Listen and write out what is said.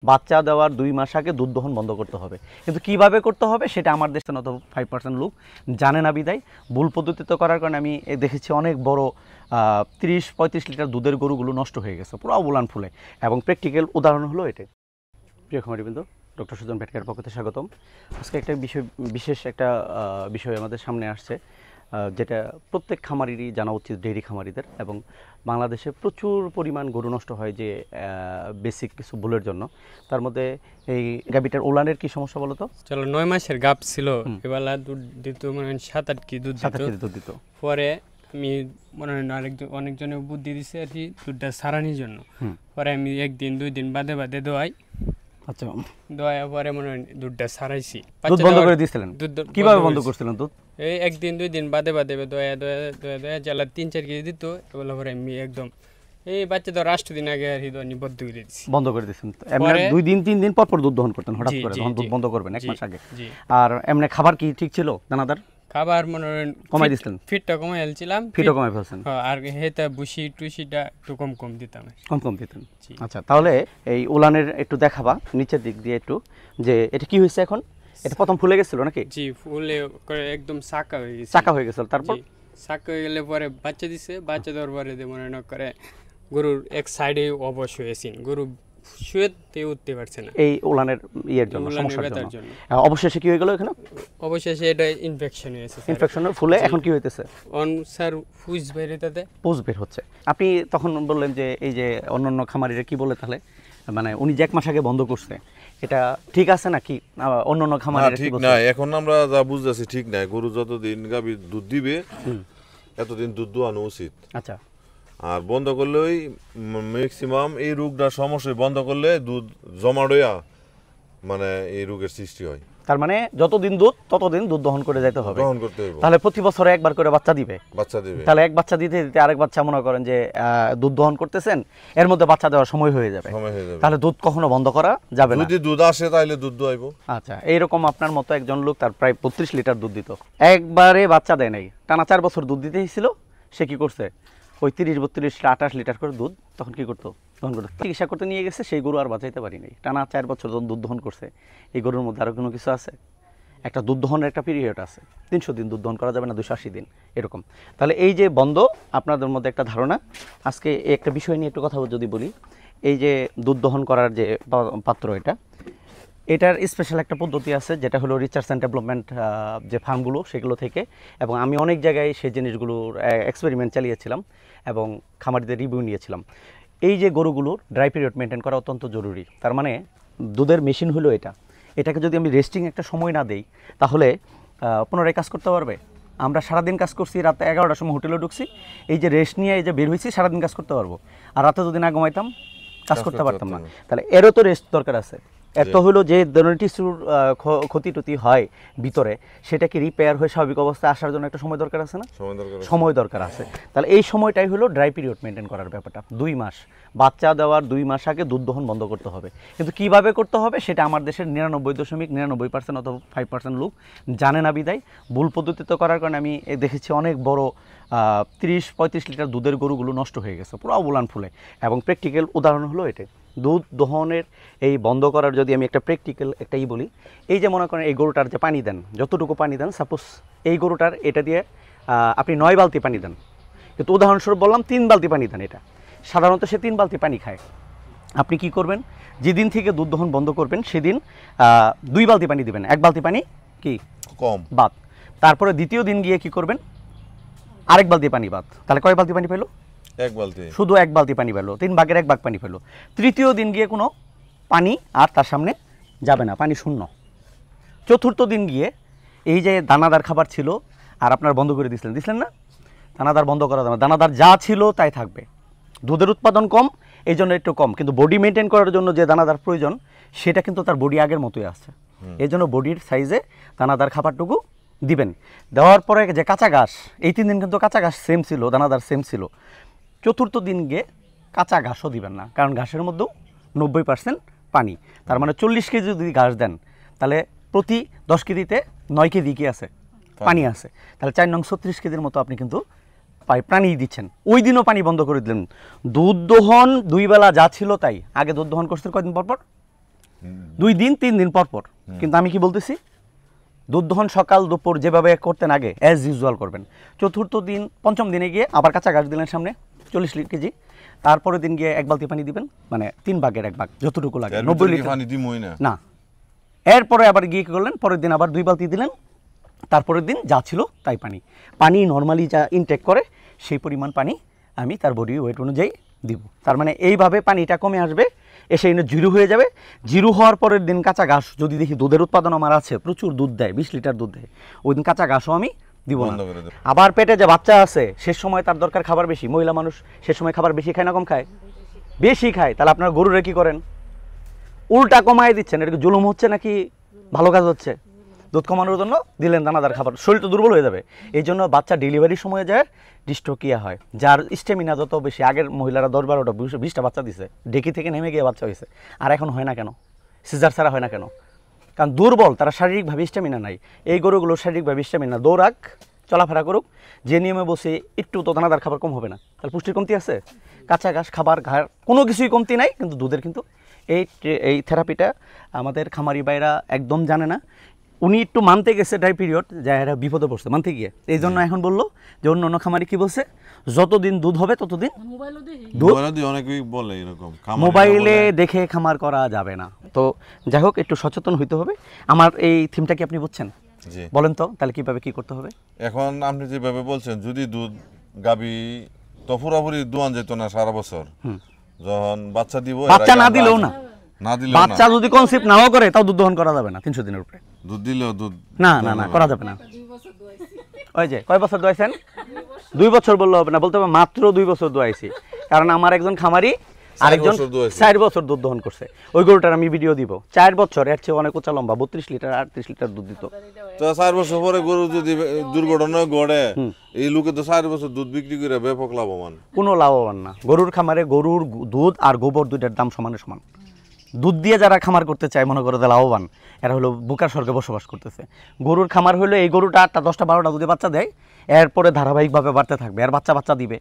বাচ্চা দেওয়ার 2 মাস আগে দুধ দহন বন্ধ করতে হবে। কিন্তু কিভাবে করতে হবে সেটা আমার দেশে নত 5% লোক জানে না বিদায় ভুল পদ্ধতিতে করার কারণে আমি দেখেছি অনেক বড় 30-35 লিটার দুধের গরুগুলো নষ্ট হয়ে গেছে পুরো উলান ফুলে, এবং প্র্যাকটিক্যাল উদাহরণ হলো এটাই। প্রিয় খামারিবৃন্দ, ডক্টর সুজন ভেটকার পক্ষ থেকে স্বাগতম। আজকে একটা বিশেষ একটা বিষয় আমাদের সামনে আসছে, যেটা প্রত্যেক খামারিরই জানা উচিত, ডেইরি খামারিদের। এবং বাংলাদেশে প্রচুর পরিমাণ গরু নষ্ট হয় যে বেসিক কিছু ভুলের জন্য। তার মধ্যে এই গাভীটার উলানের কি সমস্যা বলো তো? চলো 9 মাসের গাব ছিল, এবেলা দুধ দিত মানে 7-8 কেজি দুধ দিত। পরে আমি মনে হয় অনেকজনে বুদ্ধি দিছে আর কি দুধটা সারানির জন্য। পরে আমি 1 দিন 2 দিন বাদে বাদে দোয়াই। আচ্ছা, দোয়ার পরে মনে হয় দুধটা সারাইছি। দুধ বন্ধ করে দিয়েছিলেন? কিভাবে বন্ধ করছিলেন দুধ? এই 1 দিন 2 দিন বাদে বাদে দোয়া জ্বালা 3-4 কেজি দিত। এবেলা পরে আমি একদম এই বাচ্চা তো রাষ্ট্র দিন আগে আর কি বন্ধ করে দিয়েছি। বন্ধ করে দিয়েছেন? এমনি 2 দিন 3 দিন পর পর দুধ দহন করতেন, হঠাৎ করে যখন দুধ বন্ধ করবেন 1 মাস আগে। আর এমনি খাবার কি ঠিক ছিল দানাদার? খাবার মনে কমাই দিয়েছিলেন? ফিটটা কমাই ফেলছিলাম। ফিটও কমাই ফেলছেন? আর হেতা বুসি টুসিটা একটু কম দিতাম। কম দিতেন? আচ্ছা, তাহলে এই উলানের একটু দেখাবা নিচের দিক দিয়ে একটু, যে এটা কি হয়েছে এখন? এটা প্রথম ফুলে গেছিল নাকি? জি, ফুলে একদম চাকা হয়ে গেছে। চাকা হয়ে গেছিল, তারপর চাকা হয়ে গেলে পরে বাচ্চা দিছে। বাচ্চা দেওয়ার পরে মনে না করে গরুর এক সাইডে অবশ হয়েছে, গরু শুয়েতে উঠতে পারছে না এই উলানের ইয়ের জন্য, সমস্যার জন্য। অবশেষে কি হয়ে গেল এখানে? অবশেষে এটা ইনফেকশন হয়েছে। ইনফেকশনের ফুলে এখন কি হইতেছে? স্যার পুজ বের হইতেছে। পুজ বের হচ্ছে। আপনি তখন বললেন যে এই যে অন্যান্য খামারিরা কি বলে, তাহলে মানে উনি যে 1 মাস আগে বন্ধ করছে, এটা ঠিক আছে নাকি? অন্যান্য খামারিরা ঠিক না, এখন আমরা যা বুঝতেছি ঠিক নাই। গরু যতদিন গাভী দুধ দিবে এতদিন দুধ দোয়ানো উচিত। আচ্ছা, আর বন্ধ করলে ওই ম্যাক্সিমাম এই রোগটা সমস্যা বন্ধ করলে দুধ জমা রইয়া মানে এই রোগের সৃষ্টি হয়। তার মানে যতদিন দুধ ততদিন দুধ দহন করে যেতে হবে। দহন করতে হবে। তাহলে প্রতি বছরে একবার করে বাচ্চা দিবে। তাহলে এক বাচ্চা দিতে দিতে আরেক বাচ্চা মনে করেন যে দুধ দহন করতেছেন, এর মধ্যে বাচ্চা দেওয়ার সময় হয়ে যাবে। তাহলে দুধ কখনো বন্ধ করা যাবে না। যদি দুধ আসে তাহলে দুধ দোয়াইবো। আচ্ছা, এইরকম আপনার মতো একজন লোক, তার প্রায় 32 লিটার দুধ দিত, একবারে বাচ্চা দেয় নাই, টানা 4 বছর দুধ দিতেই ছিল। সে কি করছে, ওই 30-32 28 লিটার করে দুধ তখন কি করতো, দহন করতো। চিকিৎসা করতে নিয়ে গেছে, সেই গরু আর বাঁচাইতে পারি নাই। টানা 4 বছর যখন দুধ দহন করছে, এই গরুর মধ্যে আরও কোনো কিছু আছে? একটা দুধ দহনের একটা পিরিয়ড আছে, 300 দিন দুধ দহন করা যাবে না, 280 দিন এরকম। তাহলে এই যে বন্ধ, আপনাদের মধ্যে একটা ধারণা। আজকে একটা বিষয় নিয়ে একটু কথা যদি বলি, এই যে দুধ দহন করার যে পাত্র, এটার স্পেশাল একটা পদ্ধতি আছে, যেটা হলো রিসার্চ অ্যান্ড ডেভেলপমেন্ট যে ফার্মগুলো সেগুলো থেকে। এবং আমি অনেক জায়গায় সেই জিনিসগুলোর এক্সপেরিমেন্ট চালিয়েছিলাম এবং খামারিদের রিভিউ নিয়েছিলাম। এই যে গরুগুলোর ড্রাই পিরিয়ড মেনটেন করা অত্যন্ত জরুরি। তার মানে দুধের মেশিন হলো এটাকে যদি আমি রেস্টিং একটা সময় না দেই, তাহলে পুনরায় কাজ করতে পারবে। আমরা সারাদিন কাজ করছি, রাতে 11টার সময় হোটেলে ঢুকছি, এই যে রেস্ট নিয়ে এই যে বের হয়েছি, সারাদিন কাজ করতে পারবো। আর রাতে যদি না ঘুমাইতাম, কাজ করতে পারতাম না। তাহলে এরও তো রেস্ট দরকার আছে। এত হলো যে টিস্যুর ক্ষতি টতি হয় ভিতরে, সেটাকে রিপেয়ার হয়ে স্বাভাবিক অবস্থায় আসার জন্য একটা সময় দরকার আছে না? সময় দরকার আছে। তাহলে এই সময়টাই হলো ড্রাই পিরিয়ড মেনটেন করার ব্যাপারটা। 2 মাস, বাচ্চা দেওয়ার 2 মাস আগে দুধ দহন বন্ধ করতে হবে। কিন্তু কিভাবে করতে হবে সেটা আমার দেশের 99.99% অথবা 5% লোক জানে না বিদায় ভুল পদ্ধতিতে করার কারণে আমি দেখেছি অনেক বড় 30-35 লিটার দুধের গরুগুলো নষ্ট হয়ে গেছে পুরো উলান ফুলে। এবং প্র্যাকটিক্যাল উদাহরণ হলো এটাই। দুধ দহনের এই বন্ধ করার যদি আমি একটা প্র্যাকটিক্যাল একটাই বলি, এই যে মনে করেন এই গরুটার যে পানি দেন, যতটুকু পানি দেন, সাপোজ এই গরুটার এটা দিয়ে আপনি 9 বালতি পানি দেন, কিন্তু উদাহরণস্বরূপ বললাম 3 বালতি পানি দেন। এটা সাধারণত সে 3 বালতি পানি খায়। আপনি কি করবেন, যেদিন থেকে দুধ দহন বন্ধ করবেন সেদিন 2 বালতি পানি দিবেন, 1 বালতি পানি কি কম বাদ। তারপরে দ্বিতীয় দিন গিয়ে কি করবেন, আরেক বালতি পানি বাদ। তাহলে কয় বালতি পানি পেলো? 1 বালতি, শুধু 1 বালতি পানি পেলো, 3 ভাগের 1 ভাগ পানি পেলো। তৃতীয় দিন গিয়ে কোনো পানি আর তার সামনে যাবে না, পানি শূন্য। চতুর্থ দিন গিয়ে এই যে দানাদার খাবার ছিল আর আপনার বন্ধ করে দিছিলেন না, দানাদার বন্ধ করা যাবে না, দানাদার যা ছিল তাই থাকবে। দুধের উৎপাদন কম, এই জন্য একটু কম, কিন্তু বডি মেনটেন করার জন্য যে দানাদার প্রয়োজন সেটা কিন্তু তার বডি আগের মতোই আছে। এই জন্য বডির সাইজে দানাদার খাবারটুকু দিবেন। দেওয়ার পরে যে কাঁচা ঘাস, এই 3 দিন কিন্তু কাঁচা ঘাস সেম ছিল, দানাদার সেম ছিল। চতুর্থ দিন গিয়ে কাঁচা ঘাসও দিবেন না, কারণ ঘাসের মধ্যেও 90% পানি। তার মানে 40 কেজি যদি ঘাস দেন, তাহলে প্রতি 10 কেজিতে 9 কেজি কি আছে, পানি আছে। তাহলে 4 নং 36 কেজির মতো আপনি কিন্তু পানি দিচ্ছেন। ওই দিনও পানি বন্ধ করে দিলেন। দুধ দহন 2 বেলা যা ছিল তাই। আগে দুধ দহন করছেন কয়দিন পর পর? 2 দিন 3 দিন পর পর। কিন্তু আমি কি বলতেছি, দুধ দহন সকাল দুপুর যেভাবে করতেন আগে অ্যাজ ইউজুয়াল করবেন। চতুর্থ দিন পঞ্চম দিনে গিয়ে আবার কাঁচা ঘাস দিলেন সামনে 40 কেজি, তারপরের দিন গিয়ে 1 বালতি পানি দিবেন, মানে 3 ভাগের 1 ভাগ যতটুকু লাগে, 90 লিটার পানি দিমই না। না। এরপরে আবার গিয়ে কী করলেন, পরের দিন আবার 2 বালতি দিলেন, তারপরের দিন যা ছিল তাই পানি নর্মালি যা ইনটেক করে সেই পরিমাণ পানি আমি তার বডি ওয়েট অনুযায়ী দিব। তার মানে এইভাবে পানিটা কমে আসবে, এসে এনে জিরো হয়ে যাবে। জিরো হওয়ার পরের দিন কাঁচা ঘাস যদি দেখি দুধের উৎপাদন আমার আছে, প্রচুর দুধ দেয়, 20 লিটার দুধ দেয়, ওই দিন কাঁচা ঘাসও আমি দিব না। আবার পেটে যে বাচ্চা আছে সে সময় তার দরকার খাবার বেশি, মহিলা মানুষ সে সময় খাবার বেশি খায় না কম খায়? বেশি খায়। তাহলে আপনার গরুরে কী করেন, উল্টা কমায় দিচ্ছেন। এটা কি জুলুম হচ্ছে নাকি ভালো কাজ হচ্ছে? দুধ কমানোর জন্য দিলেন দানাদার খাবার, শরীর তো দুর্বল হয়ে যাবে। এই জন্য বাচ্চা ডেলিভারির সময় যায় ডিস্ট্রোকিয়া হয়, যার স্টেমিনা যত বেশি। আগের মহিলারা 10-12টা 20টা বাচ্চা দিছে, ডেকি থেকে নেমে গিয়ে বাচ্চা হয়েছে, আর এখন হয় না কেন? সিজার ছাড়া হয় না কেন? কারণ দুর্বল, তারা শারীরিকভাবে স্টেমিনা নাই। এই গরুগুলো শারীরিকভাবে স্টেমিনা, দৌড়াক চলাফেরা করুক, যে নিয়মে বসে একটু তো দানাদার খাবার কম হবে না, তাহলে পুষ্টির কমতি আছে? কাঁচা ঘাস খাবার ঘাড় কোনো কিছুই কমতি নাই, কিন্তু দুধের কিন্তু এই থেরাপিটা আমাদের খামারি ভাইরা একদম জানে না। উনি একটু মানতে গেছে ড্রাই পিরিয়ড, যা এরা বিপদে পড়ছে মানতে গিয়ে। এই জন্য এখন বললো যে অন্য অন্য খামারি কি বলছে, যতদিন দুধ হবে ততদিন অনেকেই বলে এরকম, মোবাইলে দেখে খামার করা যাবে না। তো যাই হোক, একটু সচেতন হইতে হবে। আমার এই থিমটা কি আপনি বুঝছেন? বলেন তো তাহলে কিভাবে কি করতে হবে? এখন আপনি যেভাবে বলছেন, যদি দুধ গাবি তো পুরোপুরি দোয়ান যেত না সারা বছর, যখন বাচ্চা দিব, বাচ্চা না দিলেও না, না দিলেও বাচ্চা যদি কনসেপ্ট নাও করে তাও দুধ দহন করা যাবে না 300 দিনের উপরে। দুধ দিলেও দুধ না না না করা যাবে না। ওই যে কয় বছর দোয়াইছেন? 2 বছর বললে হবে না, বলতে হবে মাত্র 2 বছর দোয়াইছি। কারণ আমার একজন খামারি আরেকজন 4 বছর দুধ দহন করছে, ওই গরুটার আমি ভিডিও দিব। 4 বছর, এর চেয়ে অনেক উঁচা লম্বা, 32 লিটার 38 লিটার দুধ দিত। তো 4 বছর পরে গরু যদি দুর্ঘটনা ঘটে, এই লোকে তো 4 বছর দুধ বিক্রি করে ব্যাপক লাভবান। কোনো লাভবান না। গরুর খামারে গরুর দুধ আর গোবর দুইটার দাম সমানে সমান। দুধ দিয়ে যারা খামার করতে চায় মনে করে লাভবান, এরা হলো বুকার স্বর্গে বসবাস করতেছে। গরুর খামার হলো এই গরুটা 8টা 10টা 12টা দুধে বাচ্চা দেয়, এরপরে ধারাবাহিকভাবে বাড়তে থাকবে, আর বাচ্চা দিবে।